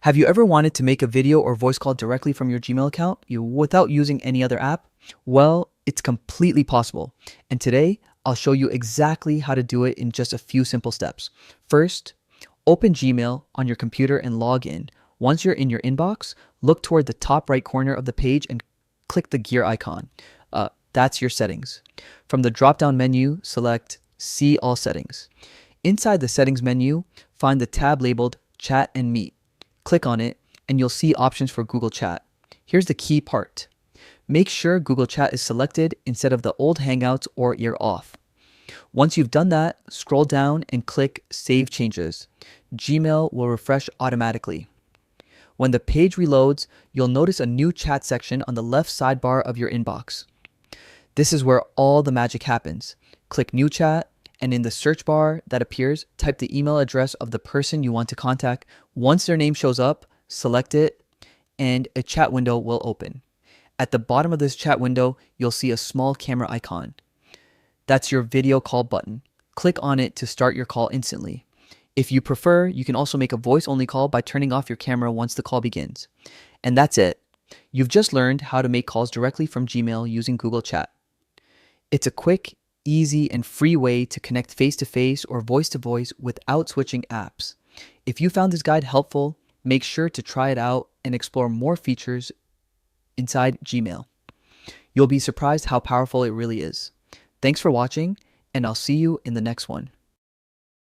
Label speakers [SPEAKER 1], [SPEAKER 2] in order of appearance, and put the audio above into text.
[SPEAKER 1] Have you ever wanted to make a video or voice call directly from your Gmail account without using any other app? Well, it's completely possible. And today, I'll show you exactly how to do it in just a few simple steps. First, open Gmail on your computer and log in. Once you're in your inbox, look toward the top right corner of the page and click the gear icon. That's your settings. From the drop-down menu, select See All Settings. Inside the settings menu, find the tab labeled Chat and Meet. Click on it and you'll see options for Google Chat. Here's the key part. Make sure Google Chat is selected instead of the old Hangouts or you're off. Once you've done that, scroll down and click Save Changes. Gmail will refresh automatically. When the page reloads, you'll notice a new chat section on the left sidebar of your inbox. This is where all the magic happens. Click New Chat, and in the search bar that appears, type the email address of the person you want to contact. Once their name shows up, select it, and a chat window will open. At the bottom of this chat window, you'll see a small camera icon. That's your video call button. Click on it to start your call instantly. If you prefer, you can also make a voice-only call by turning off your camera once the call begins. And that's it. You've just learned how to make calls directly from Gmail using Google Chat. It's a quick, easy, and free way to connect face-to-face or voice-to-voice without switching apps. If you found this guide helpful, make sure to try it out and explore more features inside Gmail. You'll be surprised how powerful it really is. Thanks for watching, and I'll see you in the next one.